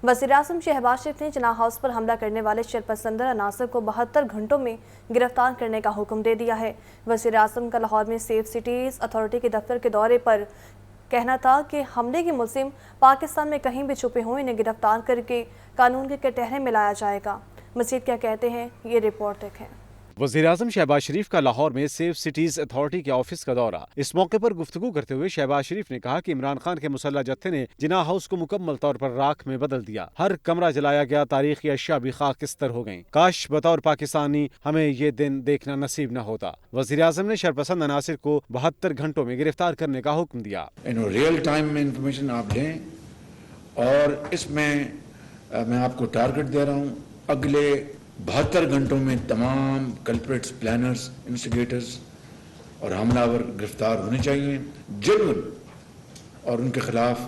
वज़ीर-ए-आज़म शहबाज शरीफ ने जिन्ना हाउस पर हमला करने वाले शरपसंद अनासर को 72 घंटों में गिरफ्तार करने का हुक्म दे दिया है। वज़ीर-ए-आज़म का लाहौर में सेफ सिटीज़ अथॉरिटी के दफ्तर के दौरे पर कहना था कि हमले के मुलजिम पाकिस्तान में कहीं भी छुपे हों, इन्हें गिरफ्तार करके कानून के कटहरे में लाया जाएगा। मज़ीद क्या कहते हैं, ये रिपोर्ट देखें। वज़ीर-ए-आज़म शहबाज शरीफ का लाहौर में सेफ सिटीज अथॉरिटी के ऑफिस का दौरा। इस मौके पर गुफ्तगू करते हुए शहबाज शरीफ ने कहा कि इमरान खान के मुसल्लह जत्थे ने जिन्ना हाउस को मुकम्मल तौर पर राख में बदल दिया। हर कमरा जलाया गया, तारीखी अशिया भी खाकिस्तर हो गईं। काश बतौर पाकिस्तानी हमें ये दिन देखना नसीब न होता। वज़ीर-ए-आज़म ने शरपसंद अनासिर को 72 घंटों में गिरफ्तार करने का हुक्म दिया। रियल टाइम में इंफॉर्मेशन आप लें और इसमें मैं आपको टारगेट दे रहा हूँ, अगले 72 घंटों में तमाम कल्प्रिट्स, प्लानर्स, इंस्टिगेटर्स और हमलावर गिरफ्तार होने चाहिए। जुर्म और उनके खिलाफ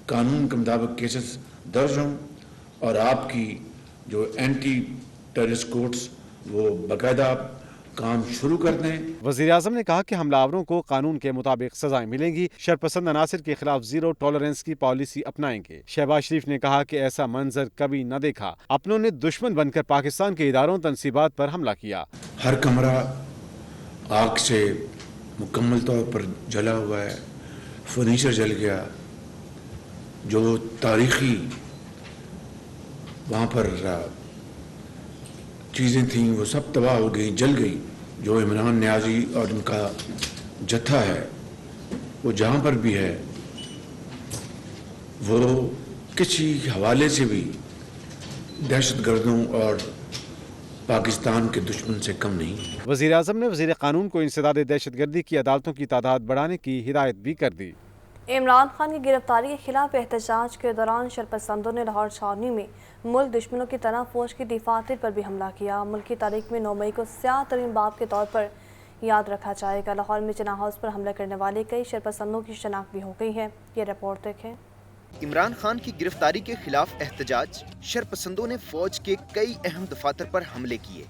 कानून के मुताबिक केसेस दर्ज हों और आपकी जो एंटी टेररिस्ट कोर्ट्स वो बाकायदा काम शुरू कर दें। वज़ीर-ए-आज़म ने कहा कि हमलावरों को कानून के मुताबिक सजाएं मिलेंगी। शरपसंद अनासिर के खिलाफ जीरो टॉलरेंस की पॉलिसी अपनाएंगे। शहबाज शरीफ ने कहा कि ऐसा मंजर कभी न देखा, अपनों ने दुश्मन बनकर पाकिस्तान के इदारों तनसीबात पर हमला किया। हर कमरा आग से मुकम्मल तौर पर जला हुआ है, फर्नीचर जल गया, जो तारीखी वहाँ पर चीज़ें थीं वो सब तबाह हो गई, जल गई। जो इमरान न्याजी और इनका जत्था है वो जहाँ पर भी है वो किसी हवाले से भी दहशतगर्दों और पाकिस्तान के दुश्मन से कम नहीं। वज़ीर-ए-आज़म ने वज़ीर कानून को इंसदाद दहशतगर्दी की अदालतों की तादाद बढ़ाने की हिदायत भी कर दी। इमरान खान की गिरफ्तारी के खिलाफ एहतजाज के दौरान शरपसंदों ने लाहौर छावनी में मुल्क दुश्मनों की तरह फौज की दिफातर पर भी हमला किया। मुल्क की तारीख में 9 मई को स्याह तरीन बाब के तौर पर याद रखा जाएगा। लाहौर में जिन्ना हाउस पर हमला करने वाले कई शरपसंदों की शनाख्त भी हो गई है। ये रिपोर्ट देखें। इमरान खान की गिरफ्तारी के खिलाफ एहतजाज, शरपसंदों ने फौज के कई अहम दफातर पर हमले किए।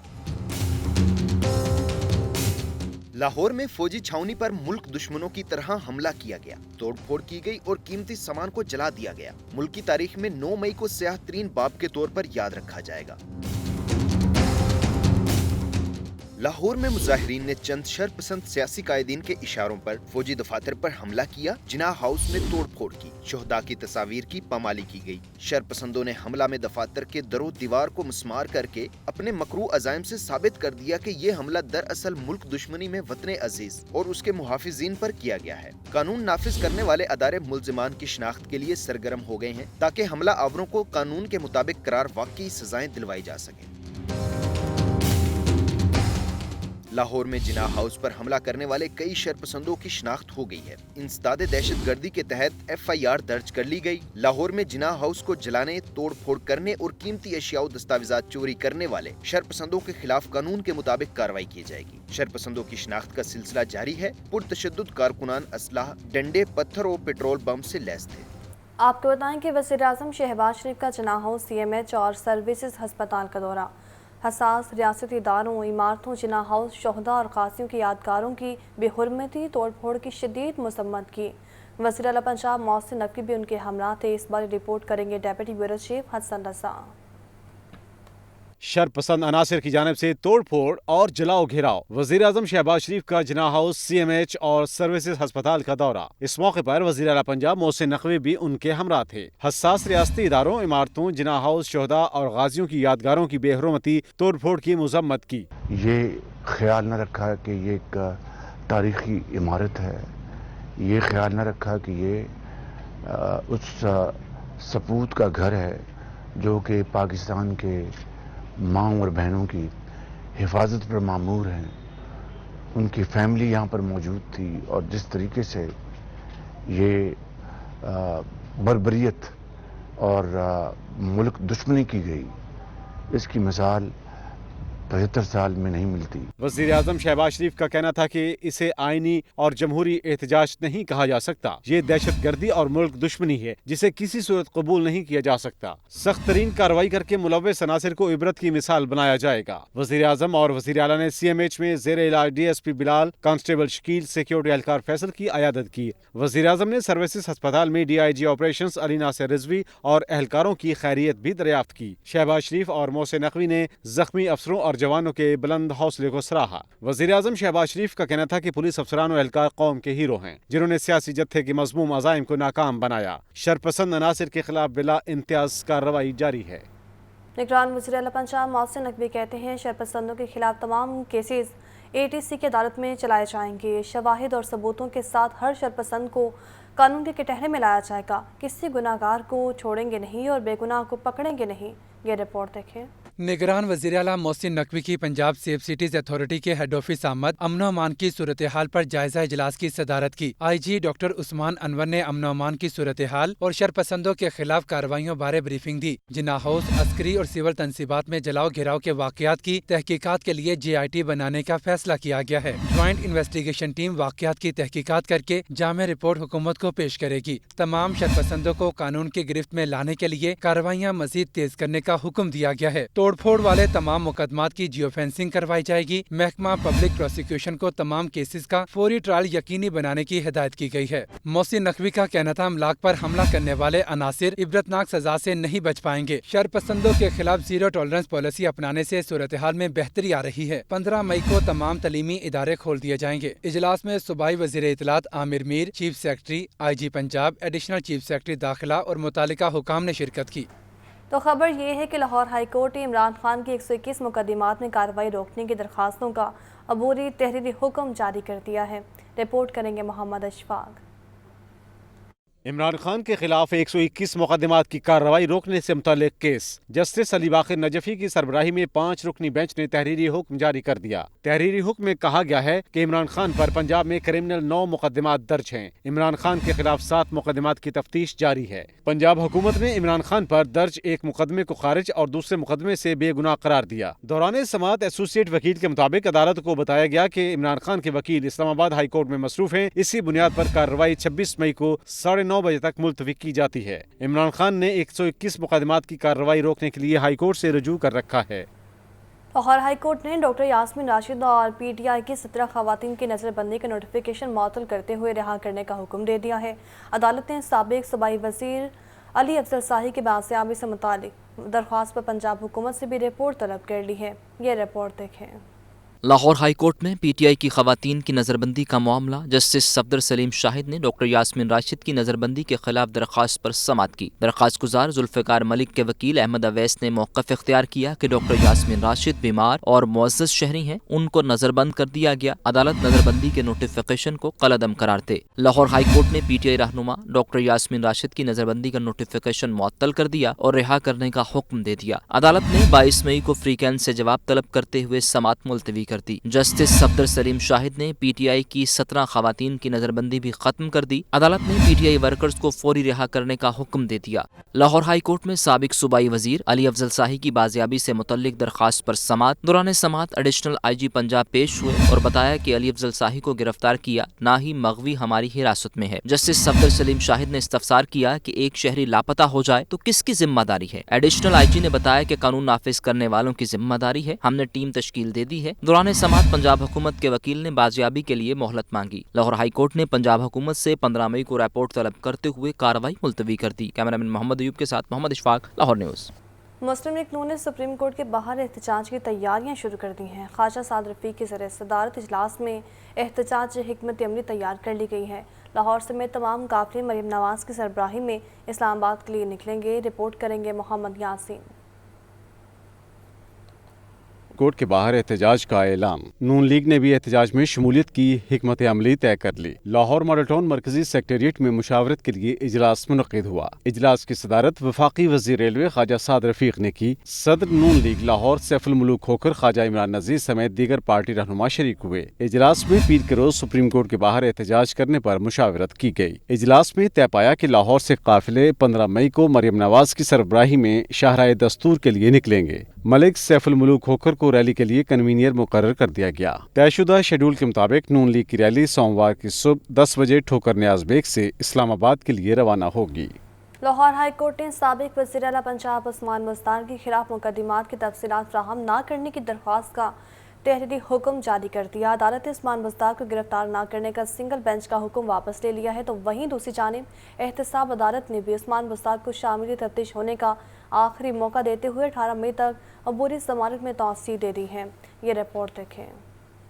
लाहौर में फौजी छावनी पर मुल्क दुश्मनों की तरह हमला किया गया, तोड़फोड़ की गई और कीमती सामान को जला दिया गया। मुल्क की तारीख में 9 मई को स्याह तरीन बाब के तौर पर याद रखा जाएगा। लाहौर में मुजाहिरीन ने चंद शरपसंद सियासी कायदीन के इशारों पर फौजी दफातर पर हमला किया। जिन्ना हाउस में तोड़फोड़ की, शोहदा की तस्वीर की पामाली की गई। शरपसंदों ने हमला में दफातर के दरो दीवार को मुस्मार करके अपने मकरू अजाइम से साबित कर दिया कि ये हमला दरअसल मुल्क दुश्मनी में वतन अजीज और उसके मुहाफिजीन पर किया गया है। कानून नाफिज करने वाले अदारे मुल्जिमान की शनाख्त के लिए सरगर्म हो गए हैं ताकि हमला आवरों को कानून के मुताबिक करार वाकई सजाएं दिलवाई जा सकें। लाहौर में जिन्ना हाउस पर हमला करने वाले कई शरपसंदों की शनाख्त हो गई है। इंसदाद दहशतगर्दी के तहत FIR दर्ज कर ली गई। लाहौर में जिन्ना हाउस को जलाने, तोड़फोड़ करने और कीमती अशिया दस्तावेजात चोरी करने वाले शरपसंदों के खिलाफ कानून के मुताबिक कार्रवाई की जाएगी। शरपसंदों की शनाख्त का सिलसिला जारी है। पुरतशद्दुद कारकुनान असलाह, डंडे, पत्थर और पेट्रोल बम से लैस थे। आपको बताएं कि वज़ीर-ए-आज़म शहबाज शरीफ का जिन्ना हाउस, CMH और सर्विसेज अस्पताल का दौरा। हसास रियासती इदारों, इमारतों, जिन्ना हाउस, शोहदा और गाजियों की यादगारों की बेहुरमती तोड़फोड़ की शदीद मसम्मत की। वज़ीर आला पंजाब मोहसिन नकवी भी उनके हमरा थे। इस बार रिपोर्ट करेंगे डेप्यूटी ब्यूरो चीफ हसन रज़ा। शरपसंद अनासिर की जानिब से तोड़फोड़ और जलाओ घेराव। वज़ीर-ए-आज़म शहबाज शरीफ का जिन्ना हाउस, CMH और सर्विसेज अस्पताल का दौरा। इस मौके पर वज़ीर आला पंजाब मोहसिन नकवी भी उनके हमरा थे। हसास रियासती इदारों, इमारतों, जिन्ना हाउस, शोहदा और गाजियों की यादगारों की बेहुरमती तोड़फोड़ की मजम्मत की। ये ख्याल न रखा कि ये एक तारीखी इमारत है, ये ख्याल न रखा कि ये उस सपूत का घर है जो कि पाकिस्तान के माँ और बहनों की हिफाजत पर मामूर हैं। उनकी फैमिली यहाँ पर मौजूद थी और जिस तरीके से ये बर्बरियत और मुल्क दुश्मनी की गई, इसकी मिसाल 75 साल में नहीं मिलती। वजीर आजम शहबाज शरीफ का कहना था कि इसे आईनी और जमहूरी एहतजाज नहीं कहा जा सकता। ये दहशत गर्दी और मुल्क दुश्मनी है जिसे किसी सूरत कबूल नहीं किया जा सकता। सख्त तरीन कार्रवाई करके मुलव्वस अनासिर को इबरत की मिसाल बनाया जाएगा। वजीर आजम और वजीर आला ने CMH में जेर इलाज DSP Bilal, constable Shakeel, security एहलकार फैसल की अयादत की। वजीर आजम ने सर्विसेज अस्पताल में DIG ऑपरेशंस अली नासिर रिजवी और एहलकारों की खैरियत भी दरियाफ्त की। शहबाज शरीफ और मोहसिन नकवी ने जख्मी अफसरों और जवानों के बुलंद हौसले को सराहा। वजीर आजम शहबाज शरीफ का कहना था कि पुलिस अफसरान और एहलकार कौम के हीरो हैं जिन्होंने सियासी जत्थे के मजमूम अज़ाइम को नाकाम बनाया। शरपसंद अनासिर के खिलाफ बिला इम्तियाज कार्रवाई जारी है। निगरान वज़ीर आला पंजाब मोहसिन नकवी कहते हैं शरपसंदों के खिलाफ तमाम केसेस ATC की अदालत में चलाए जाएंगे। शवाहिद और सबूतों के साथ हर शरपसंद को कानून के कटहरे में लाया जाएगा। किसी गुनाहगार को छोड़ेंगे नहीं और बेगुनाह को पकड़ेंगे नहीं। ये रिपोर्ट देखें। निगरान वज़ीर आला मोहसिन नकवी की पंजाब सेफ सिटीज अथॉरिटी के हेड ऑफिस आमद अमन अमान की सूरत हाल पर जायजा इजलास की सदारत की। IG डॉक्टर उस्मान अनवर ने अमन अमान की सूरत हाल और शरपसंदों के खिलाफ कार्रवाइयों बारे ब्रीफिंग दी। जिन्ना हाउस, अस्करी और सिविल तनसीबात में जलाओ घिराव के वाकयात की तहकीकात के लिए JIT बनाने का फैसला किया गया है। ज्वाइंट इन्वेस्टिगेशन टीम वाकयात की तहकीकात करके जामे रिपोर्ट हुकूमत को पेश करेगी। तमाम शरपसंदों को कानून की गिरफ्त में लाने के लिए कार्रवाइयाँ मजीद तेज करने का हुक्म दिया गया है। तोड़फोड़ वाले तमाम मुकदमात की जियो फेंसिंग करवाई जाएगी। महकमा पब्लिक प्रोसिक्यूशन को तमाम केसेस का फौरी ट्रायल यकीनी बनाने की हिदायत की गई है। मोहसिन नकवी का कहना था अमलाक पर हमला करने वाले अनासिर इबरतनाक सजा से नहीं बच पाएंगे। शरपसंदों के खिलाफ जीरो टॉलरेंस पॉलिसी अपनाने से सूरत हाल में बेहतरी आ रही है। 15 मई को तमाम तलीमी इदारे खोल दिए जाएंगे। इजलास में सूबाई वजीर इत्तलात Amir Mir, chief secretary IG Punjab, additional chief secretary दाखिला और मुतालिका हुकाम ने शिरकत की। तो खबर ये है कि लाहौर हाई कोर्ट ने इमरान खान की 121 मुकदमात में कार्रवाई रोकने की दरखास्तों का अबूरी तहरीरी हुक्म जारी कर दिया है। रिपोर्ट करेंगे मोहम्मद अशफाक। इमरान खान के खिलाफ 121 मुकदमात की कार्रवाई रोकने से मुतालिक केस जस्टिस अली बाकर नजफी की सरबराही में 5 रुकनी बेंच ने तहरीरी हुक्म जारी कर दिया। तहरीरी हुक्म में कहा गया है कि इमरान खान पर पंजाब में क्रिमिनल 9 मुकदमात दर्ज हैं। इमरान खान के खिलाफ 7 मुकदमात की तफ्तीश जारी है। पंजाब हुकूमत ने इमरान खान पर दर्ज एक मुकदमे को खारिज और दूसरे मुकदमे से बेगुनाह करार दिया। दौरान समाअत एसोसिएट वकील के मुताबिक अदालत को बताया गया कि इमरान खान के वकील इस्लामाबाद हाई कोर्ट में मसरूफ हैं। इसी बुनियाद पर कार्रवाई 26 मई को 9:30 बजे तक मुलतवी की जाती है। इमरान खान ने 121 मुकदमात की कार्रवाई रोकने के लिए हाई कोर्ट से रुजू कर रखा है। लाहौर हाई कोर्ट ने डॉक्टर यास्मीन राशिद और PTI की 17 खवातीन की नज़रबंदी का नोटिफिकेशन मुअत्तल करते हुए रिहा करने का हुक्म दे दिया है। अदालत ने साबिक सूबाई वजीर अली अफजल शाही की बाजियाबी से मुतालिक दरख्वास्त पर पंजाब हुकूमत से भी रिपोर्ट तलब कर ली है। ये रिपोर्ट देखें। लाहौर हाई कोर्ट में PTI की खवातीन की नज़रबंदी का मामला जस्टिस सफदर सलीम शाहिद ने डॉक्टर यास्मीन राशिद की नज़रबंदी के खिलाफ दरख्वास्त पर समाअत की। दरख्वास्त गुजार जुल्फ़िकार मलिक के वकील अहमद अवैस ने मौक़िफ़ इख्तियार किया कि डॉक्टर यास्मीन राशिद बीमार और मुअज़्ज़ज़ शहरी हैं, उनको नज़रबंद कर दिया गया। अदालत नज़रबंदी के नोटिफिकेशन को कलअदम करार दे। लाहौर हाई कोर्ट ने PTI रहनुमा डॉक्टर यास्मीन राशिद की नज़रबंदी का नोटिफिकेशन मुअत्तल कर दिया और रिहा करने का हुक्म दे दिया। अदालत ने 22 मई को फ्री कैंस से जवाब तलब करते हुए समाअत मुलतवी कर दी। जस्टिस सफदर सलीम शाहिद ने PTI की 17 खवातीन की नजरबंदी भी खत्म कर दी। अदालत ने PTI वर्कर्स को फौरी रिहा करने का हुक्म दे दिया। लाहौर हाई कोर्ट में साबिक सूबाई वजीर अली अफजल शाही की बाजियाबी से मुतल्लिक दरख्वास्त पर समाअत। दौरान समाअत एडिशनल IG पंजाब पेश हुए और बताया कि अली अफजल शाही को गिरफ्तार किया, ना ही मगवी हमारी हिरासत में है। जस्टिस सफदर सलीम शाहिद ने इस्तफसार किया कि एक शहरी लापता हो जाए तो किसकी जिम्मेदारी है। एडिशनल IG ने बताया कि कानून नाफिज करने वालों की जिम्मेदारी है, हमने टीम तश्कील दे दी है। दौरान समाअत पंजाब हुकूमत के वकील ने बाजियाबी के लिए मोहलत मांगी। लाहौर हाई कोर्ट ने पंजाब हुकूमत से 15 मई को रिपोर्ट तलब करते हुए कार्रवाई मुलतवी कर दी। कैमरामैन मोहम्मद अयूब के साथ मोहम्मद इशफाक, लाहौर न्यूज़। मुस्लिम लीग नून ने सुप्रीम कोर्ट के बाहर एहतजाज की तैयारियां शुरू कर दी हैं। ख्वाजा साद रफीक की ज़रिए सदारत इजलास में एहतजाज हिकमत अमली तैयार कर ली गई है। लाहौर समेत तमाम काफिले मरीम नवाज की सरबराही में इस्लामाबाद के लिए निकलेंगे। रिपोर्ट करेंगे मोहम्मद यासीन। कोर्ट के बाहर एहतजाज का ऐलान। नून लीग ने भी एहतजाज में शमूलियत की हिकमत अमली तय कर ली। लाहौर मॉडल टाउन मरकजी सेक्रेटेरिएट में मुशावरत के लिए इजलास मुनक़िद हुआ। इजलास की सदारत वफाकी वज़ीर रेलवे ख्वाजा साद रफीक ने की। सदर नून लीग लाहौर सैफुल मुलूक होकर ख्वाजा इमरान नज़ीर समेत दीगर पार्टी रहनुमा शरीक हुए। इजलास में पीर के रोज सुप्रीम कोर्ट के बाहर एहतजाज करने पर मुशावरत की गई। इजलास में तय पाया कि लाहौर से काफिले 15 मई को मरियम नवाज की सरबराही में शाहराए दस्तूर के लिए निकलेंगे। मलिक सैफुल मुलूक होकर को کو ریلی کے لیے کنوینئر مقرر کر دیا گیا۔ طے شدہ شیڈول کے مطابق نون لیگ کی ریلی سوموار کی صبح 10 بجے ٹھوکر نیاز بیگ سے اسلام آباد کے لیے روانہ ہوگی۔ لاہور ہائی کورٹ نے سابق وزیر اعلیٰ پنجاب عثمان بزدار کے خلاف مقدمات کی تفصیلات فراہم نہ کرنے کی درخواست کا تحریری حکم جاری کر دیا۔ عدالت نے عثمان بزدار کو گرفتار نہ کرنے کا سنگل بینچ کا حکم واپس لے لیا ہے، تو وہیں دوسری جانب احتساب عدالت نے بھی عثمان بزدار کو شامل تفتیش ہونے کا آخری موقع دیتے ہوئے 18 مئی تک عبوری ضمانت میں توسیع دے دی ہے۔ یہ رپورٹ دیکھیں۔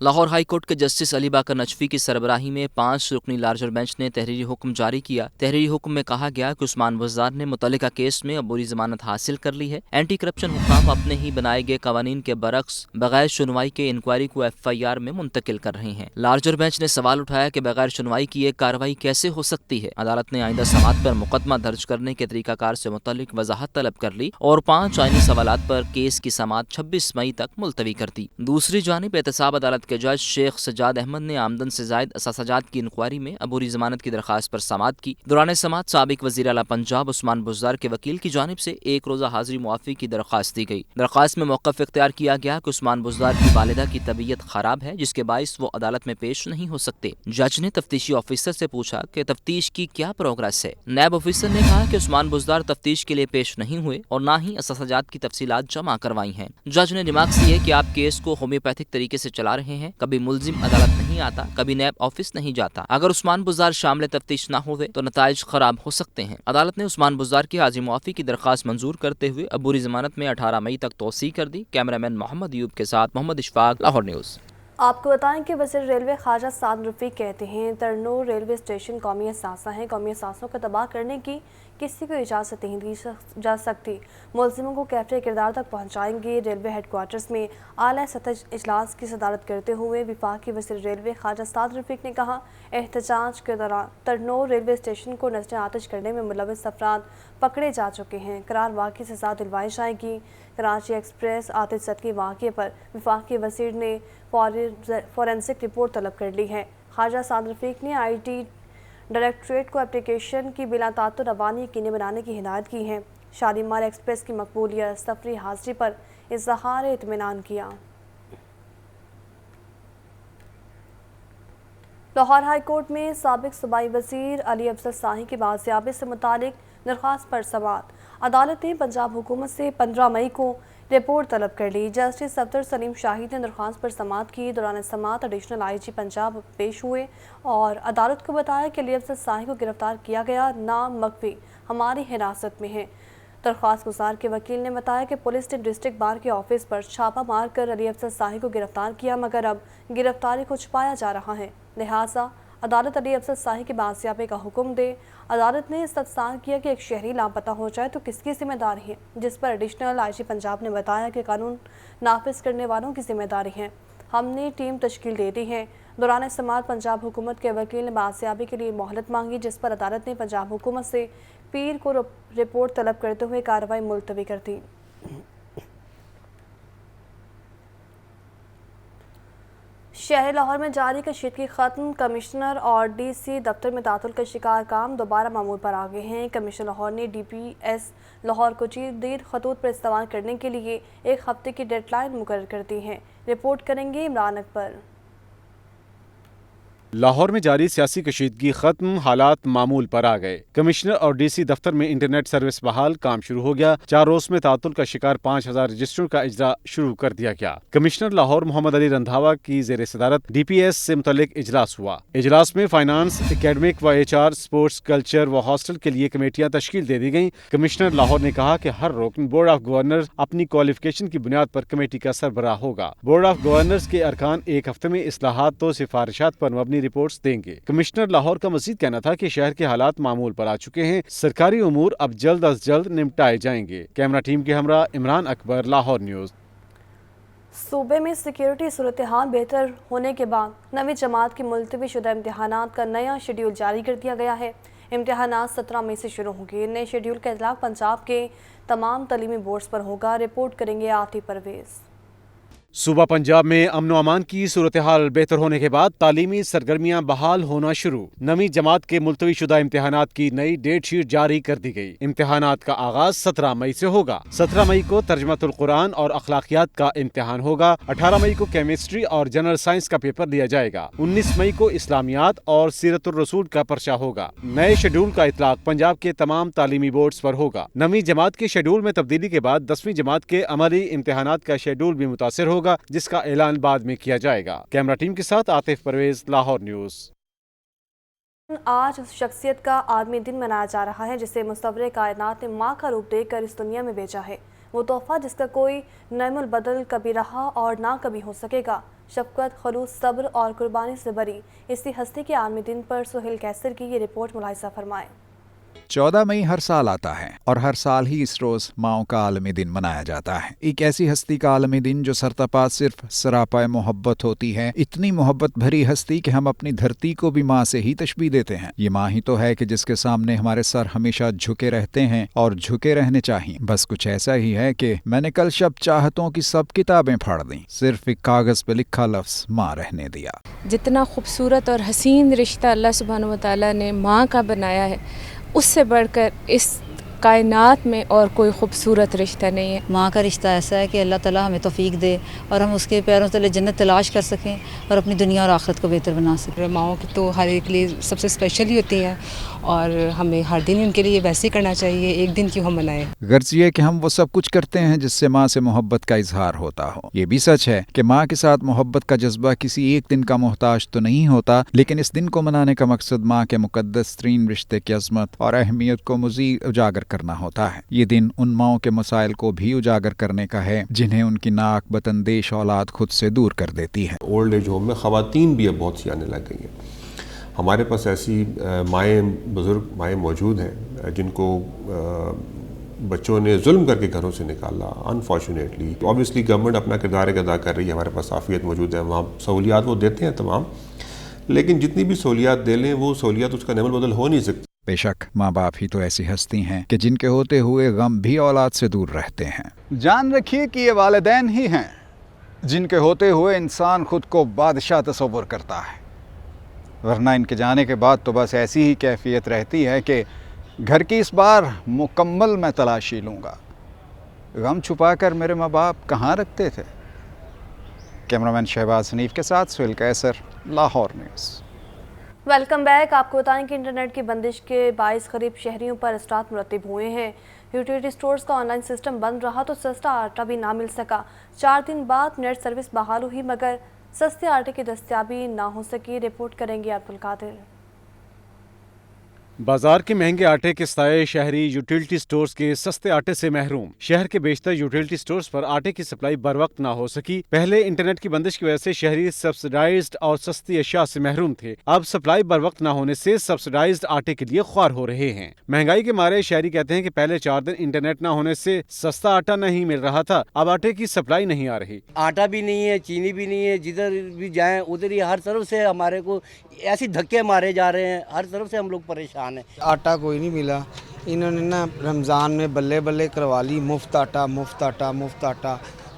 لاہور ہائی کورٹ کے جسٹس علی باقر نجفی کی سربراہی میں 5 رکنی لارجر بینچ نے تحریری حکم جاری کیا۔ تحریری حکم میں کہا گیا کہ عثمان بزدار نے متعلقہ کیس میں عبوری ضمانت حاصل کر لی ہے۔ اینٹی کرپشن حکام اپنے ہی بنائے گئے قوانین کے برعکس بغیر سنوائی کے انکوائری کو FIR میں منتقل کر رہے ہیں۔ لارجر بینچ نے سوال اٹھایا کہ بغیر سنوائی کی ایک کارروائی کیسے ہو سکتی ہے۔ عدالت نے آئندہ سماعت پر مقدمہ درج کرنے کے طریقہ کار سے متعلق وضاحت طلب کر لی اور 5 آئینی سوالات پر کیس کی سماعت 26 مئی تک ملتوی کر دی۔ دوسری جانب احتساب عدالت کے جج شیخ سجاد احمد نے آمدن سے زائد اثاثاجات کی انکوائری میں عبوری ضمانت کی درخواست پر سماعت کی۔ دوران سماعت سابق وزیر اعلیٰ پنجاب عثمان بزدار کے وکیل کی جانب سے 1 روزہ حاضری معافی کی درخواست دی گئی۔ درخواست میں موقف اختیار کیا گیا کہ عثمان بزدار کی والدہ کی طبیعت خراب ہے، جس کے باعث وہ عدالت میں پیش نہیں ہو سکتے۔ جج نے تفتیشی آفیسر سے پوچھا کہ تفتیش کی کیا پروگریس ہے۔ نیب آفیسر نے کہا کہ عثمان بزدار تفتیش کے لیے پیش نہیں ہوئے اور نہ ہی اثاثاجات کی تفصیلات جمع کروائی ہیں۔ جج نے ریمارک کی ہے کہ آپ کیس کو ہومیوپیتھک طریقے سے چلا رہے ہیں، کبھی ملزم عدالت نہیں آتا، کبھی نیب آفس نہیں جاتا۔ اگر عثمان بزدار شامل تفتیش نہ ہوئے تو نتائج خراب ہو سکتے ہیں۔ عدالت نے عثمان بزدار کی حاضری معافی کی درخواست منظور کرتے ہوئے عبوری ضمانت میں 18 مئی تک توسیع کر دی۔ کیمرامین محمد ایوب کے ساتھ محمد اشفاق، لاہور نیوز۔ آپ کو بتائیں کہ وزیر ریلوے خواجہ سعد رفیق کہتے ہیں ترنور ریلوے اسٹیشن قومی اثاثہ ہیں، قومی اثاثوں کو تباہ کرنے کی کسی کو اجازت نہیں دی جا سکتی۔ ملزموں کو کیفٹے کردار تک پہنچائیں گے۔ ریلوے ہیڈ کوارٹرز میں اعلیٰ سطح اجلاس کی صدارت کرتے ہوئے وفاقی وزیر ریلوے خواجہ سعد رفیق نے کہا، احتجاج کے دوران ترنور ریلوے اسٹیشن کو نظر آتش کرنے میں ملوث افراد پکڑے جا چکے ہیں۔ قرار واقعے سے سزا دلوائی جائے گی۔ کراچی ایکسپریس آتش زدگی واقعے پر وفاقی وزیر نے فورینسک رپورٹ طلب کر لی ہے۔ خواجہ سعد رفیق نے IT ڈائریکٹوریٹ کو اپلیکیشن کی بلا تعطل روانی یقینی بنانے کی ہدایت کی ہے۔ شالیمار ایکسپریس کی مقبولیت سفری حاضری پر اظہار اطمینان کیا۔ لاہور ہائی کورٹ میں سابق صوبائی وزیر علی افضل ثانی کی بازیابی سے متعلق درخواست پر سماعت۔ عدالت نے پنجاب حکومت سے 15 مئی کو رپورٹ طلب کر لی۔ جسٹس صفدر سلیم شاہد نے درخواست پر سماعت کی۔ دوران سماعت ایڈیشنل IG پنجاب پیش ہوئے اور عدالت کو بتایا کہ علی افضل ثانی کو گرفتار کیا گیا، نام مخفی ہماری حراست میں ہے۔ درخواست گزار کے وکیل نے بتایا کہ پولیس نے ڈسٹرکٹ بار کے آفس پر چھاپہ مار کر علی افضل ثانی کو گرفتار کیا، مگر اب گرفتاری کو چھپایا جا رہا ہے، لہٰذا عدالت علی افضل ثانی کی بازیابی کا حکم دے۔ عدالت نے استفسار کیا کہ ایک شہری لاپتہ ہو جائے تو کس کی ذمہ داری ہے، جس پر ایڈیشنل IG پنجاب نے بتایا کہ قانون نافذ کرنے والوں کی ذمہ داری ہے، ہم نے ٹیم تشکیل دے دی ہے۔ دوران سماعت پنجاب حکومت کے وکیل نے بازیابی کے لیے مہلت مانگی، جس پر عدالت نے پنجاب حکومت سے پیر کو رپورٹ طلب کرتے ہوئے کارروائی ملتوی کر دی۔ شہر لاہور میں جاری کشیدگی ختم، کمشنر اور DC دفتر میں تعطل کا شکار کام دوبارہ معمول پر آ گئے ہیں۔ کمشنر لاہور نے DPS لاہور کو جدید خطوط پر استعمال کرنے کے لیے 1 ہفتے کی ڈیڈ لائن مقرر کر دی ہے۔ رپورٹ کریں گے عمران اکبر۔ لاہور میں جاری سیاسی کشیدگی ختم، حالات معمول پر آ گئے۔ کمشنر اور DC دفتر میں انٹرنیٹ سروس بحال، کام شروع ہو گیا۔ 4 روز میں تعطل کا شکار 5000 رجسٹروں کا اجرا شروع کر دیا گیا۔ کمشنر لاہور محمد علی رندھاوا کی زیر صدارت DPS سے متعلق اجلاس ہوا۔ اجلاس میں فائنانس، اکیڈمک و HR، سپورٹس، کلچر و ہاسٹل کے لیے کمیٹیاں تشکیل دے دی گئیں۔ کمشنر لاہور نے کہا کہ ہر رکن بورڈ آف گورنرز اپنی کوالیفیکیشن کی بنیاد پر کمیٹی کا سربراہ ہوگا۔ بورڈ آف گورنرز کے ارکان 1 ہفتے میں اصلاحات و سفارشات پر مبنی رپورٹس دیں گے۔ کمشنر لاہور کا مزید کہنا تھا کہ شہر کے حالات معمول پر آ چکے ہیں، سرکاری امور اب جلد از جلد نمٹائے جائیں گے۔ کیمرہ ٹیم کے ہمراہ عمران اکبر، لاہور نیوز۔ صوبے میں سیکیورٹی صورتحال بہتر ہونے کے بعد 9ویں جماعت کی ملتوی شدہ امتحانات کا نیا شیڈول جاری کر دیا گیا ہے۔ امتحانات 17 مئی سے شروع ہوں گے۔ نئے شیڈول کا اطلاق پنجاب کے تمام تعلیمی بورڈز پر ہوگا۔ رپورٹ کریں گے آتی پرویز۔ सूबा पंजाब में अमन अमान की सूरत हाल बेहतर होने के बाद तालीमी सरगर्मियां बहाल होना शुरू। नवीं जमात के मुलतवी शुदा इम्तिहानात की नई डेट शीट जारी कर दी गई। इम्तिहानात का आगाज 17 मई से होगा। 17 मई को तर्जमातुल कुरान और अखलाकियात का इम्तिहान होगा। 18 मई को केमिस्ट्री और जनरल साइंस का पेपर लिया जाएगा। 19 मई को इस्लामियात और सीरतुर रसूल का पर्चा होगा। नए शेड्यूल का इतलाक पंजाब के तमाम तालीमी बोर्ड्स पर होगा। नवीं जमात के शेड्यूल में तब्दीली के बाद 10वीं जमात के अमली इम्तिहानात का शेड्यूल भी मुतासिर होगा, जिसका ऐलान बाद में किया जाएगा। कैमरा टीम के साथ आतिफ परवेज, लाहौर न्यूज़। आज उस शख्सियत का आलमी दिन मनाया जा रहा है जिसे मुसव्विर कायनात ने माँ का रूप देकर इस दुनिया में भेजा है। वो तोहफा जिसका कोई नैमुल बदल कभी रहा और ना कभी हो सकेगा। शफकत, खलूस, सब्र और कुर्बानी से भरी इसी हस्ती के आलमी दिन पर सुहेल कैसर की ये रिपोर्ट मुलाहिजा फरमाएं। 14 मई हर साल आता है और हर साल ही इस रोज माओ का आलमी दिन मनाया जाता है। एक ऐसी हस्ती का आलमी दिन जो सरतपा सिर्फ सरापाए मोहब्बत होती है। इतनी मोहब्बत भरी हस्ती कि हम अपनी धरती को भी माँ से ही तशबीह देते हैं। ये माँ ही तो है कि जिसके सामने हमारे सर हमेशा झुके रहते हैं और झुके रहने चाहिए। बस कुछ ऐसा ही है कि मैंने कल शब चाहतों की सब किताबें फाड़ दी, सिर्फ एक कागज पे लिखा लफ्ज माँ रहने दिया। जितना खूबसूरत और हसीन रिश्ता अल्लाह सुब्हानहू व तआला ने माँ का बनाया है, उससे बढ़कर इस कायनात में और कोई खूबसूरत रिश्ता नहीं है। माँ का रिश्ता ऐसा है कि अल्लाह ताला हमें तौफीक दे और हम उसके पैरों तले जन्नत तलाश कर सकें और अपनी दुनिया और आखिरत को बेहतर बना सकें। माँओं की तो हर एक लिए सबसे स्पेशल ही होती हैं और हमें हर दिन उनके लिए वैसे ही करना चाहिए, एक दिन क्यों हम मनाएं। गर्ज ये कि हम वो सब कुछ करते हैं जिससे माँ से मोहब्बत का इजहार होता हो। ये भी सच है कि माँ के साथ मोहब्बत का जज्बा किसी एक दिन का मोहताज तो नहीं होता, लेकिन इस दिन को मनाने का मकसद माँ के मुकद्दस तरीन रिश्ते की अजमत और अहमियत को मज़ीद उजागर करना होता है। ये दिन उन माँओं के मसाइल को भी उजागर करने का है जिन्हें उनकी नाक बतनदेश औलाद खुद से दूर कर देती है। ओल्ड एज होम में ख़वातीन भी अब बहुत सी आने लग गई हैं। हमारे पास ऐसी माएँ, बुज़ुर्ग माएँ मौजूद हैं जिनको बच्चों ने जुल्म करके घरों से निकाला। अनफॉर्चुनेटली ऑब्वियसली गवर्नमेंट अपना किरदार अदा कर रही है, हमारे पास आफियत मौजूद है, वहाँ सहूलियात वो देते हैं तमाम, लेकिन जितनी भी सहूलियात दे लें वो सहूलियात उसका नेमल बदल हो नहीं सकती। बेशक माँ बाप ही तो ऐसी हस्ती हैं कि जिनके होते हुए गम भी औलाद से दूर रहते हैं। जान रखिए कि ये वालिदैन ही हैं जिनके होते हुए इंसान खुद को बादशाह तसव्वुर करता है, वरना इनके जाने के बाद तो बस ऐसी ही कैफियत रहती है कि घर की इस बार मुकम्मल मैं तलाशी लूँगा। गम छुपा कर मेरे माँ बाप कहाँ रखते थे। कैमरामैन शहबाज हनीफ के साथ सुहेल कैसर, लाहौर न्यूज़। Welcome back. आपको बताएं कि इंटरनेट की बंदिश के बाइस करीब शहरियों पर अस्टात मुरतब हुए हैं। यूटिलिटी स्टोर्स का ऑनलाइन सिस्टम बंद रहा तो सस्ता आटा भी ना मिल सका। 4 दिन बाद नेट सर्विस बहाल हुई मगर सस्ते आटे की दस्तयाबी ना हो सकी। रिपोर्ट करेंगे अब्दुल कादिर। बाजार के महंगे आटे के साए शहरी यूटिलिटी स्टोर्स के सस्ते आटे से महरूम। शहर के बेशतर यूटिलिटी स्टोर्स पर आटे की सप्लाई बर वक्त ना हो सकी। पहले इंटरनेट की बंदिश की वजह से शहरी सब्सिडाइज्ड और सस्ती अशिया से महरूम थे। अब सप्लाई बर वक्त ना होने से सब्सिडाइज्ड आटे के लिए ख्वार हो रहे हैं। महंगाई के मारे शहरी कहते हैं कि पहले 4 दिन इंटरनेट ना होने से सस्ता आटा नहीं मिल रहा था, अब आटे की सप्लाई नहीं आ रही। आटा भी नहीं है, चीनी भी नहीं है, जिधर भी जाएं उधर ही हर तरफ से हमारे को ऐसे धक्के मारे जा रहे हैं, हर तरफ से हम लोग परेशान हैं। आटा कोई नहीं मिला। इन्होंने ना रमज़ान में बल्ले बल्ले करवा ली, मुफ्त आटा मुफ्त आटा मुफ्त आटा।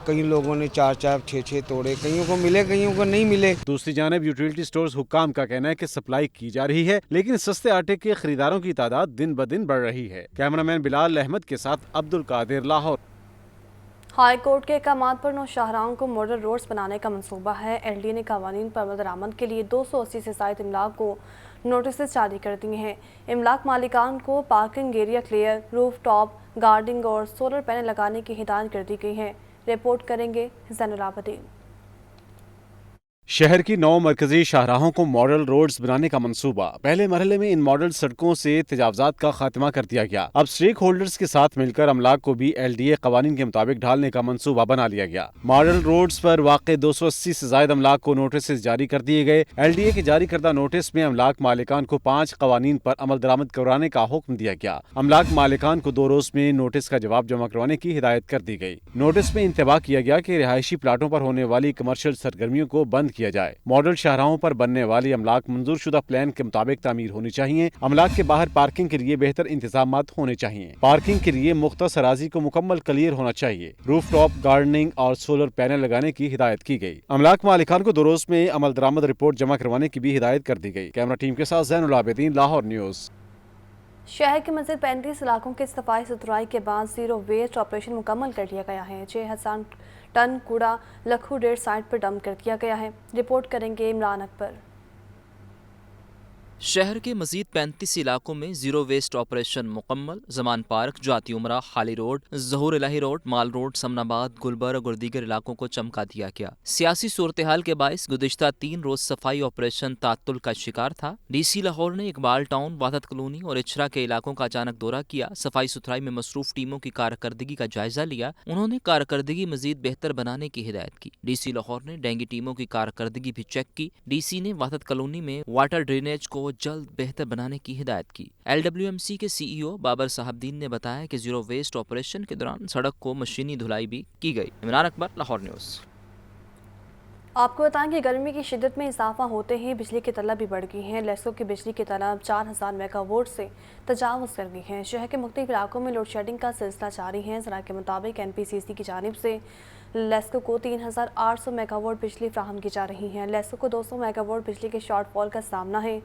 कई लोगों ने 4-4 6-6 तोड़े, कईयों को मिले कईयों को नहीं मिले। दूसरी जानिब यूटिलिटी स्टोर्स हुक्काम का कहना है कि सप्लाई की जा रही है, लेकिन सस्ते आटे के खरीदारों की तादाद दिन ब दिन बढ़ रही है। कैमरामैन बिलाल अहमद के साथ अब्दुल कादिर, लाहौर। हाई कोर्ट के अहकामात पर 9 शाहराहों को मॉडल रोड्स बनाने का मंसूबा है। LDA ने कवानीन पर अमल दरामद के लिए 280 से ज़ायद इमलाक को नोटिस जारी कर दिए हैं। इमलाक मालिकान को parking area clear, roof top gardening और सोलर पैनल लगाने की हिदायत कर दी गई है। रिपोर्ट करेंगे ज़ैनुल आबदीन। शहर की 9 मरकजी शाहराहों को मॉडल रोड्स बनाने का मंसूबा। पहले मरहले में इन मॉडल सड़कों से तजावजात का खात्मा कर दिया गया। अब स्टेक होल्डर्स के साथ मिलकर अमलाक को भी LDA कवानीन के मुताबिक ढालने का मंसूबा बना लिया गया। मॉडल रोड्स पर वाक़े 280 से ज़ायद अमलाक को नोटिस जारी कर दिए गए। LDA के जारी करदा नोटिस में अमलाक मालिकान को 5 कवानीन पर अमल दरामद करवाने का हुक्म दिया गया। अमलाक मालिकान को 2 रोज में नोटिस का जवाब जमा करवाने की हिदायत कर दी गई। नोटिस में इंतबाह किया गया कि रिहायशी प्लाटों पर होने वाली कमर्शियल सरगर्मियों को बंद बंद किया जाए। मॉडल शाहराहों पर बनने वाली अमलाक मंजूर शुदा प्लान के मुताबिक तामीर होनी चाहिए। अमलाक के बाहर पार्किंग के लिए बेहतर इंतजाम होने चाहिए। पार्किंग के लिए मुख्तस अराजी को मुकम्मल क्लियर होना चाहिए। रूफ टॉप गार्डनिंग और सोलर पैनल लगाने की हिदायत की गई। अमलाक मालिकान को 2 रोज में अमल दरामद रिपोर्ट जमा करवाने की भी हिदायत कर दी गई। कैमरा टीम के साथ ज़ैनुल आबिदीन, लाहौर न्यूज़। शहर के मज़ीद 35 इलाकों के सफाई सुथराई के बाद जीरो वेस्ट ऑपरेशन मुकम्मल कर लिया गया है। 6000 टन कूड़ा लखू डेढ़ साइट पर डंप कर दिया गया है। रिपोर्ट करेंगे इमरान अकबर। शहर के मजीद 35 इलाकों में जीरो वेस्ट ऑपरेशन मुकम्मल। जमान पार्क, जाती उमरा, खाली रोड, ज़हूर इलाही रोड, माल रोड, समनाबाद, गुलबर्ग और दीगर इलाकों को चमका दिया गया। सियासी सूरत हाल के बायस गुज़िश्ता 3 रोज सफाई ऑपरेशन तात्तुल का शिकार था। DC लाहौर ने इकबाल टाउन, वादत कॉलोनी और इचरा के इलाकों का अचानक दौरा किया। सफाई सुथराई में मसरूफ टीमों की कारकर्दगी का जायजा लिया। उन्होंने कारकर्दगी मजीद बेहतर बनाने की हिदायत की। DC लाहौर ने डेंगी टीमों की कारकर्दगी भी चेक की। DC ने वादत कॉलोनी में वाटर ड्रेनेज को जल्द बेहतर बनाने की हिदायत की। LWMC के CEO बाबर साहबदीन ने बताया कि जीरो वेस्ट ऑपरेशन के दौरान सड़क को मशीनी धुलाई भी की गई। इमरान अकबर, लाहौर न्यूज़। आपको बताएं कि गर्मी की शिद्दत में इजाफा होते ही बिजली की तलब भी बढ़ गई है। लेस्को की बिजली की तलब 4000 मेगावाट से तजावुज़ कर गई है। शहर के मुख्तलिफ इलाकों में लोड शेडिंग का सिलसिला जारी है। ज़रा के मुताबिक NPCC की जानिब से लेस्को को 3800 मेगावाट बिजली फ्राहम की जा रही है। लेस्को को 200 मेगावाट बिजली के शॉर्टफॉल का सामना है।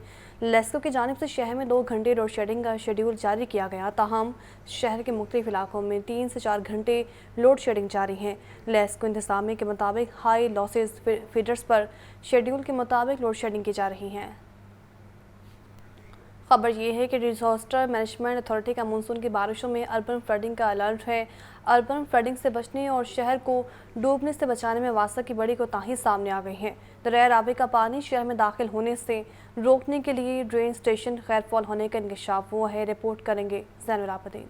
लेस्को की जानिब से शहर में 2 घंटे लोड शेडिंग का शेड्यूल जारी किया गया, ताहम शहर के मुख्तलिफ इलाकों में 3 से 4 घंटे लोड शेडिंग जारी है। लेस्को इंतजामिया के मुताबिक हाई लॉसेज फीडर्स पर शेड्यूल के मुताबिक लोड शेडिंग की जा रही है। खबर ये है कि डिजास्टर मैनेजमेंट अथॉरिटी का मानसून की बारिशों में अर्बन फ्लडिंग का अलर्ट है। अर्बन फ्लडिंग से बचने और शहर को डूबने से बचाने में वासा की बड़ी कोताही सामने आ गई है। दरिया रावी का पानी शहर में दाखिल होने से रोकने के लिए ड्रेन स्टेशन खैरफॉल होने का इंकशाफ हुआ है। रिपोर्ट करेंगे ज़ैनुल आबिदीन।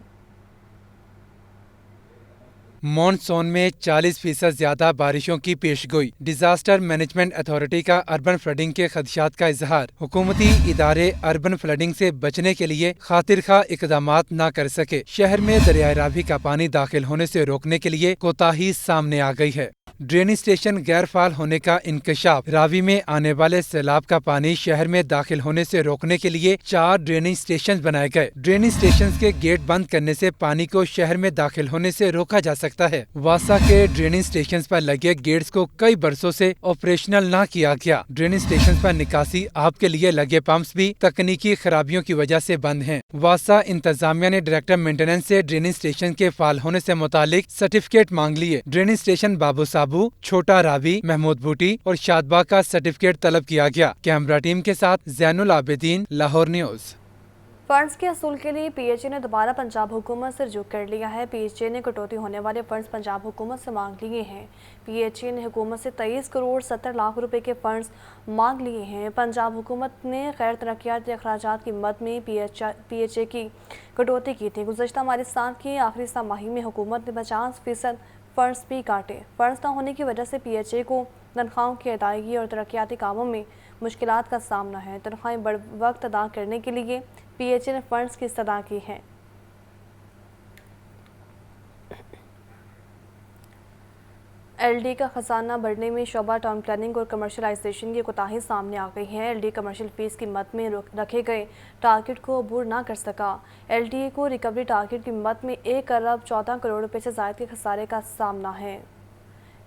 मॉनसून में 40% ज्यादा बारिशों की पेशगोई। डिजास्टर मैनेजमेंट अथॉरिटी का अर्बन फ्लडिंग के खदशात का इजहार। हुकूमती इदारे अर्बन फ्लडिंग से बचने के लिए खातिर खा इकदामात न कर सके। शहर में दरिया रावी का पानी दाखिल होने से रोकने के लिए कोताही सामने आ गई है। ड्रेनेज स्टेशन गैर फाल होने का इंकशाफ। रावी में आने वाले सैलाब का पानी शहर में दाखिल होने से रोकने के लिए 4 ड्रेनेज स्टेशन बनाए गए। ड्रेनेज स्टेशन के गेट बंद करने से पानी को शहर में दाखिल होने से रोका जा सकता है। वासा के ड्रेनेज स्टेशन पर लगे गेट्स को कई बरसों से ऑपरेशनल न किया गया। ड्रेनेज स्टेशन पर निकासी आप के लिए लगे पंप्स भी तकनीकी खराबियों की वजह से बंद हैं। वासा इंतजामिया ने डायरेक्टर मेंटेनेंस से ड्रेनेज स्टेशन के फाल होने से मुतालिक सर्टिफिकेट मांग लिए। ड्रेनेज स्टेशन बाबू साबू, छोटा रावी, महमूद बूटी और शादबाग का सर्टिफिकेट तलब किया गया। कैमरा टीम के साथ ज़ैनुल आबिदीन, लाहौर न्यूज़। फंड्स के असूल के लिए PHA ने दोबारा पंजाब हुकूमत से रुजू कर लिया है। PHA ने कटौती होने वाले फंड्स पंजाब हुकूमत से मांग लिए हैं। PHA ने हुकूमत से 23 करोड़ 70 लाख रुपए के फंड्स मांग लिए हैं। पंजाब हुकूमत ने गैर तरक्याती अखराजात की मद में PHA की कटौती की थी। गुज़श्ता माली साल की आखिरी छमाही में हुकूमत ने 50% फंड्स भी काटे। फंड्स न होने की वजह से PHA को तनख्वाहों की अदायगी और तरक्याती कामों में मुश्किलात का सामना है। तनख्वाहें बर वक्त अदा करने के लिए PHA ने फंड्स की इस्तदा की है। LD का खजाना बढ़ने में शोबा टाउन प्लानिंग और कमर्शलाइजेशन की कोताही सामने आ गई है। LD कमर्शियल फीस की मद में रखे गए टारगेट को अबूर ना कर सका। LDA को रिकवरी टारगेट की मद में 1 अरब 14 करोड़ रुपए से ज़ायद के खसारे का सामना है।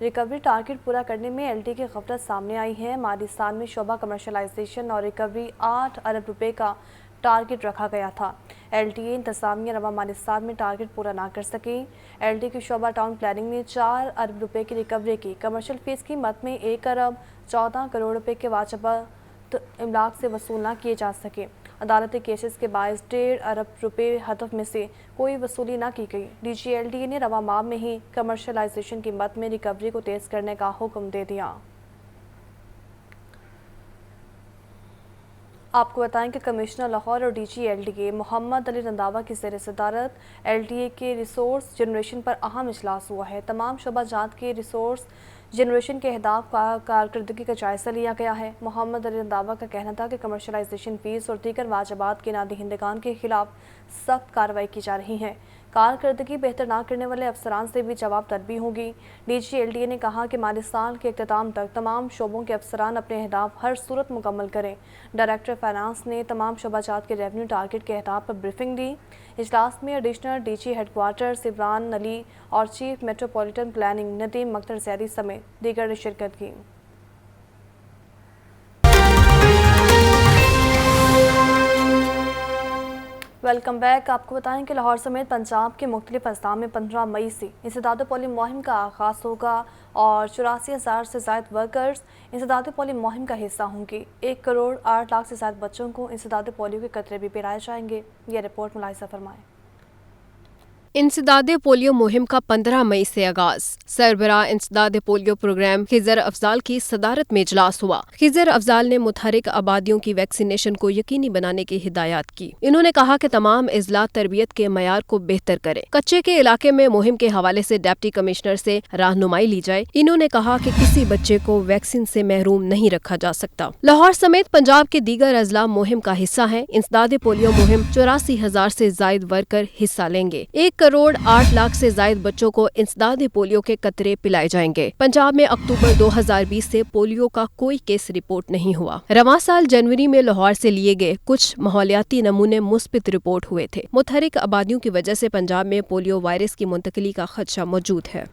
रिकवरी टारगेट पूरा करने में LD की गफलत सामने आई है। माली साल में शोबा कमर्शलाइजेशन और रिकवरी 8 अरब रुपए का टारगेट रखा गया था। LDA इंतजामिया रवा माली साल में टारगेट पूरा ना कर सकी। LD की शोबा टाउन प्लानिंग ने 4 अरब रुपए की रिकवरी की। कमर्शियल फीस की मद में 1 अरब 14 करोड़ रुपए के वाजिबात इमलाक से वसूल ना किए जा सके। अदालती केसेस के बायस 1.5 अरब रुपए हदफ में से कोई वसूली ना की गई। DG LDA ने रवा माह में ही कमर्शलाइजेशन की मद में रिकवरी को तेज़ करने का हुक्म दे दिया। आपको बताएं कि कमिश्नर लाहौर और DG LDA मोहम्मद अली रंधावा की ज़ेर सदारत LDA के रिसोर्स जनरेशन पर अहम इजलास हुआ है। तमाम शोबा जात के रिसोर्स जनरेशन के अहदाफ का कारकर्दगी का जायज़ा लिया गया है। मोहम्मद अली रंधावा का कहना था कि कमर्शलाइजेशन फीस और दीगर वाजिबात के नादहिंदगान के खिलाफ सख्त कार्रवाई की जा रही है। کارکردگی بہتر نہ کرنے والے افسران سے بھی جواب طلبی ہوگی۔ DGLDA نے کہا کہ مالی سال کے اختتام تک تمام شعبوں کے افسران اپنے اہداف ہر صورت مکمل کریں۔ ڈائریکٹر فائنانس نے تمام شعبہ جات کے ریونیو ٹارگٹ کے اہداف پر بریفنگ دی۔ اجلاس میں additional DG headquarters Imran Ali اور chief metropolitan planning Nadeem Mukhtar Zaidi سمیت دیگر نے شرکت کی۔ Welcome back. آپ کو بتائیں کہ لاہور سمیت پنجاب کے مختلف اضلاع میں 15 مئی سے انسداد پولیو مہم کا آغاز ہوگا اور 84,000 سے زائد ورکرز انسداد پولیو مہم کا حصہ ہوں گے۔ 1 کروڑ 8 لاکھ سے زائد بچوں کو انسداد پولیو کے قطرے بھی پلائے جائیں گے۔ یہ رپورٹ ملاحظہ فرمائیں۔ انسداد پولیو مہم کا 15 مئی سے آغاز۔ سربراہ انسداد پولیو پروگرام خضر افضال کی صدارت میں اجلاس ہوا۔ خضر افضال نے متحرک آبادیوں کی ویکسینیشن کو یقینی بنانے کی ہدایات کی۔ انہوں نے کہا کہ تمام اضلاع تربیت کے معیار کو بہتر کریں۔ کچے کے علاقے میں مہم کے حوالے سے ڈپٹی کمشنر سے رہنمائی لی جائے۔ انہوں نے کہا کہ کسی بچے کو ویکسین سے محروم نہیں رکھا جا سکتا۔ لاہور سمیت پنجاب کے دیگر اضلاع مہم کا حصہ ہیں۔ انسداد پولیو مہم 84,000 سے زائد ورکر حصہ لیں گے۔ 1 کروڑ 8 لاکھ سے زائد بچوں کو انسداد پولیو کے قطرے پلائے جائیں گے۔ پنجاب میں اکتوبر 2020 سے پولیو کا کوئی کیس رپورٹ نہیں ہوا۔ رواں سال جنوری میں لاہور سے لیے گئے کچھ ماحولیاتی نمونے مثبت رپورٹ ہوئے تھے۔ متحرک آبادیوں کی وجہ سے پنجاب میں پولیو وائرس کی منتقلی کا خدشہ موجود ہے۔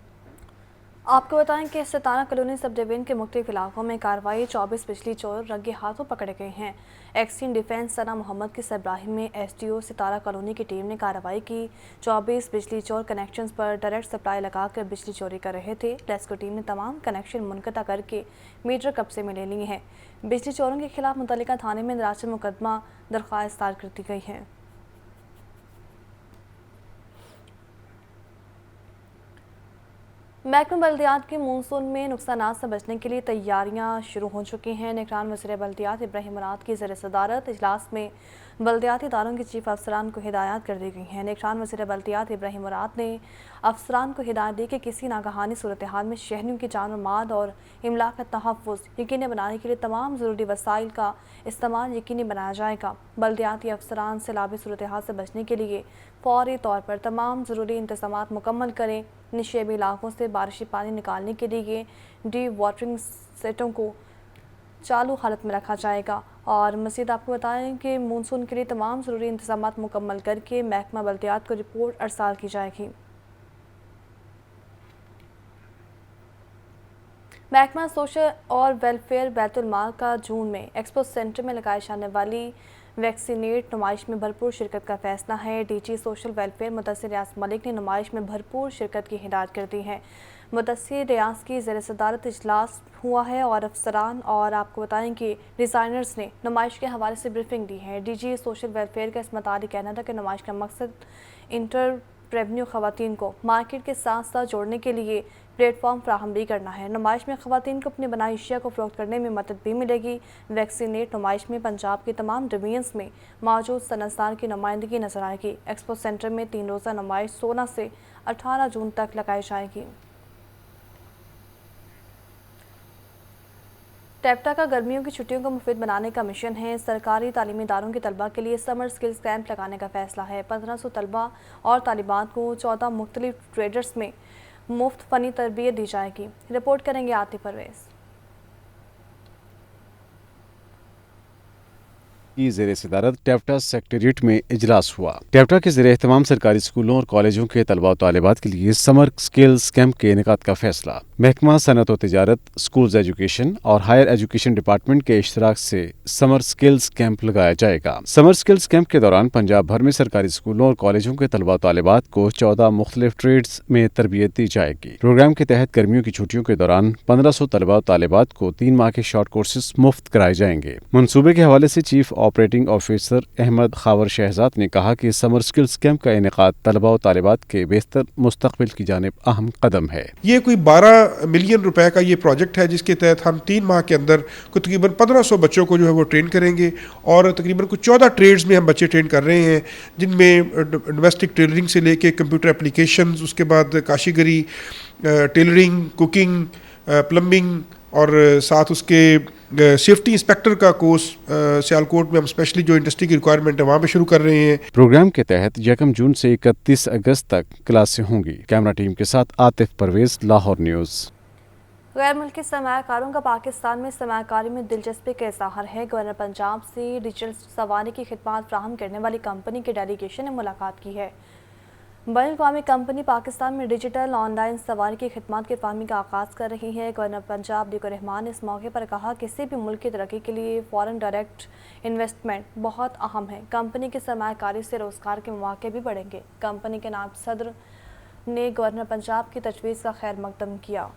آپ کو بتائیں کہ ستارہ کالونی سب ڈویژن کے مختلف علاقوں میں کارروائی 24 بجلی چور رنگے ہاتھوں پکڑے گئے ہیں۔ ایکسین ڈیفنس ثنا محمد کی سربراہی میں SDO ستارہ کالونی کی ٹیم نے کارروائی کی۔ 24 بجلی چور کنیکشنز پر ڈائریکٹ سپلائی لگا کر بجلی چوری کر رہے تھے۔ ڈیسکو ٹیم نے تمام کنیکشن منقطع کر کے میٹر قبضے میں لے لیے ہیں۔ بجلی چوروں کے خلاف متعلقہ تھانے میں دراصل مقدمہ درخواست دار کر دی گئی ہے۔ محکمہ بلدیات کے مونسون میں نقصانات سے بچنے کے لیے تیاریاں شروع ہو چکی ہیں۔ نگران وزیر بلدیات ابراہیم مراد کی زیر صدارت اجلاس میں بلدیاتی اداروں کے چیف افسران کو ہدایات کر دی گئی ہیں۔ نگران وزیر بلدیات ابراہیم مراد نے افسران کو ہدایت دی کہ کسی ناگہانی صورتحال میں شہریوں کی جان و مال اور املاک کا تحفظ یقینی بنانے کے لیے تمام ضروری وسائل کا استعمال یقینی بنایا جائے گا۔ بلدیاتی افسران سیلابی صورتحال سے بچنے کے لیے فوری طور پر تمام ضروری انتظامات مکمل کریں۔ نشیبی علاقوں سے بارشی پانی نکالنے کے لیے ڈی واٹرنگ سیٹوں کو چالو حالت میں رکھا جائے گا۔ اور مزید آپ کو بتائیں کہ مونسون کے لیے تمام ضروری انتظامات مکمل کر کے محکمہ بلدیات کو رپورٹ ارسال کی جائے گی۔ محکمہ سوشل اور ویلفیئر بیت المال کا جون میں ایکسپو سینٹر میں لگائے جانے والی ویکسینیٹ نمائش میں بھرپور شرکت کا فیصلہ ہے۔ DG سوشل ویلفیئر مدثر ریاض ملک نے نمائش میں بھرپور شرکت کی ہدایت کر دی ہے۔ مدثر ریاض کی زیر صدارت اجلاس ہوا ہے اور افسران اور آپ کو بتائیں کہ ڈیزائنرز نے نمائش کے حوالے سے بریفنگ دی ہے۔ DG سوشل ویلفیئر کا اس متعلق کہنا تھا کہ نمائش کا مقصد انٹرپرینیور خواتین کو مارکیٹ کے ساتھ ساتھ جوڑنے کے لیے پلیٹ فارم فراہم بھی کرنا ہے۔ نمائش میں خواتین کو اپنی بنائی اشیاء کو فروخت کرنے میں مدد بھی ملے گی۔ ویکسینیٹ نمائش میں پنجاب کے تمام ڈویژنز میں موجود صنعتکار کی نمائندگی نظر آئے گی۔ ایکسپو سینٹر میں 3 روزہ نمائش 16 سے 18 جون تک لگائی جائے گی۔ ٹیپٹا کا گرمیوں کی چھٹیوں کو مفید بنانے کا مشن ہے۔ سرکاری تعلیمی اداروں کے طلباء کے لیے سمر سکلز کیمپ لگانے کا فیصلہ ہے۔ 1500 طلباء اور طالبات کو 14 مختلف ٹریڈرز میں مفت فنی تربیت دی جائے گی۔ رپورٹ کریں گے عاطف پرویز۔ کی زیر صدارت ٹیپٹا سیکریٹریٹ میں اجلاس ہوا۔ ٹیپٹا کے زیر اہتمام سرکاری اسکولوں اور کالجوں کے طلباء و طالبات کے لیے سمر سکلز کیمپ کے انعقاد کا فیصلہ۔ محکمہ صنعت و تجارت، اسکولز ایجوکیشن اور ہائر ایجوکیشن ڈپارٹمنٹ کے اشتراک سے سمر سکلز کیمپ لگایا جائے گا۔ سمر سکلز کیمپ کے دوران پنجاب بھر میں سرکاری اسکولوں اور کالجوں کے طلباء و طالبات کو 14 مختلف ٹریڈز میں تربیت دی جائے گی۔ پروگرام کے تحت گرمیوں کی چھٹیوں کے دوران 1500 طلباء و طالبات کو 3 ماہ کے شارٹ کورسز مفت کرائے جائیں گے۔ منصوبے کے حوالے سے chief operating officer Ahmad Khawar Shahzad نے کہا کہ سمر سکلز کیمپ کا انعقاد طلباء و طالبات کے بہتر مستقبل کی جانب اہم قدم ہے۔ یہ کوئی 12 ملین روپے کا یہ پروجیکٹ ہے جس کے تحت ہم 3 ماہ کے اندر تقریباً 1500 بچوں کو جو ہے وہ ٹرین کریں گے اور تقریباً کچھ 14 ٹریڈز میں ہم بچے ٹرین کر رہے ہیں، جن میں ڈومیسٹک ٹیلرنگ سے لے کے کمپیوٹر اپلیکیشنز، اس کے بعد کاشیگری، ٹیلرنگ، کوکنگ، پلمبنگ और साथ उसके सेफ्टी इंस्पेक्टर का कोर्स सियालकोट में हम स्पेशली जो इंडस्ट्री की रिक्वायरमेंट है वहाँ पे शुरू कर रहे हैं। प्रोग्राम के तहत 1 जून से 31 अगस्त तक क्लासें होंगी। कैमरा टीम के साथ आतिफ परवेज, लाहौर न्यूज़। गैर मुल्की सरमायाकारों का पाकिस्तान में सरमायाकारी में दिलचस्पी का इज़हार है। गवर्नर पंजाब से डिजिटल सवारी की खिदमत फ्राहम करने वाली कंपनी के डेलीगेशन ने मुलाकात की है। बैनुल-अक़वामी कंपनी पाकिस्तान में डिजिटल ऑनलाइन सवारी की खिदमत की फहमी का आगाज़ कर रही है। गवर्नर पंजाब अब्दुल रहमान ने इस मौके पर कहा कि किसी भी मुल्क की तरक्की के लिए फॉरेन डायरेक्ट इन्वेस्टमेंट बहुत अहम है। कंपनी की सरमायाकारी से रोज़गार के मौके भी बढ़ेंगे। कंपनी के नायब सदर ने गवर्नर पंजाब की तजवीज़ का खैर मकदम किया।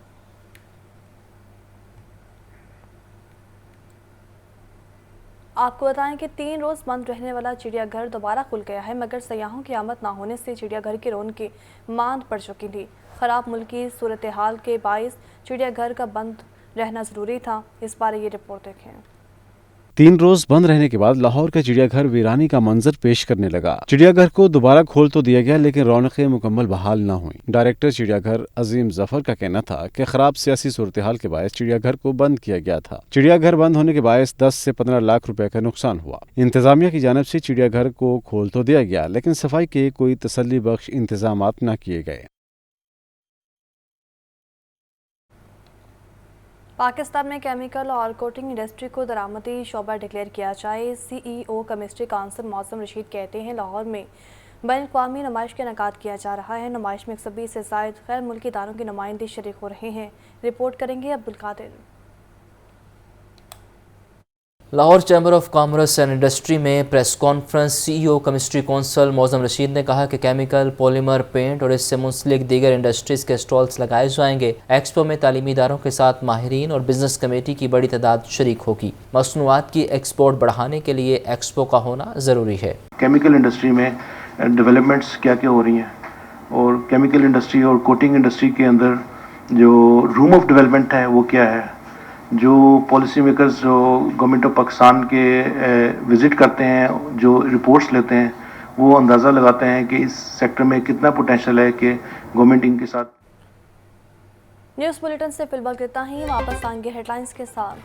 आपको बताएं कि 3 रोज़ बंद रहने वाला चिड़ियाघर दोबारा खुल गया है, मगर सयाहों की आमद ना होने से चिड़ियाघर की रौनकें मांद पड़ चुकी थी। ख़राब मुल्की सूरत हाल के बाइस चिड़ियाघर का बंद रहना ज़रूरी था। इस बारे ये रिपोर्ट देखें। 3 रोज बंद रहने के बाद लाहौर का चिड़ियाघर वीरानी का मंजर पेश करने लगा। चिड़ियाघर को दोबारा खोल तो दिया गया, लेकिन रौनकें मुकम्मल बहाल न हुई। डायरेक्टर चिड़ियाघर अजीम जफर का कहना था कि खराब सियासी सूरत हाल के बायस चिड़ियाघर को बंद किया गया था। चिड़ियाघर बंद होने के बायस 10 से 15 लाख रुपए का नुकसान हुआ। इंतजामिया की जानिब से चिड़ियाघर को खोल तो दिया गया, लेकिन सफाई के कोई तसल्ली बख्श इंतजाम न किए गए। पाकिस्तान में केमिकल और कोटिंग इंडस्ट्री को दरामदी शोबा डिक्लेयर किया जाए। CEO केमिस्ट्री काउंसिल मौसम रशीद कहते हैं लाहौर में बैनुल-अक़वामी नुमाइश का इनेकाद किया जा रहा है। नुमाइश में 120 से ज़ायद गैर मुल्की इदारों के नुमाइंदे शरीक हो रहे हैं। रिपोर्ट करेंगे Abdul Qadir. Lahore chamber of commerce and industry में press conference CEO chemistry council Moazzam Rasheed ने कहा कि केमिकल, पॉलीमर, पेंट और इससे मुंसलिक दीगर इंडस्ट्रीज़ के स्टॉल्स लगाए जाएंगे। एक्सपो में तालीमी इदारों के साथ माहिरीन और बिजनेस कमेटी की बड़ी तादाद शरीक होगी। मसनूआत की एक्सपोर्ट बढ़ाने के लिए एक्सपो का होना ज़रूरी है। केमिकल इंडस्ट्री में डेवलपमेंट्स क्या क्या हो रही हैं और केमिकल इंडस्ट्री और कोटिंग इंडस्ट्री के अंदर जो रूम ऑफ डेवलपमेंट है वो क्या है। जो पॉलिसी मेकर्स जो गवर्नमेंट ऑफ पाकिस्तान के विज़िट करते हैं, जो रिपोर्ट्स लेते हैं, वो अंदाज़ा लगाते हैं कि इस सेक्टर में कितना पोटेंशियल है कि गवर्नमेंट इनके साथ। न्यूज़ बुलेटिन से फिलहाल इतना ही। वापस आएंगे हेडलाइंस के साथ।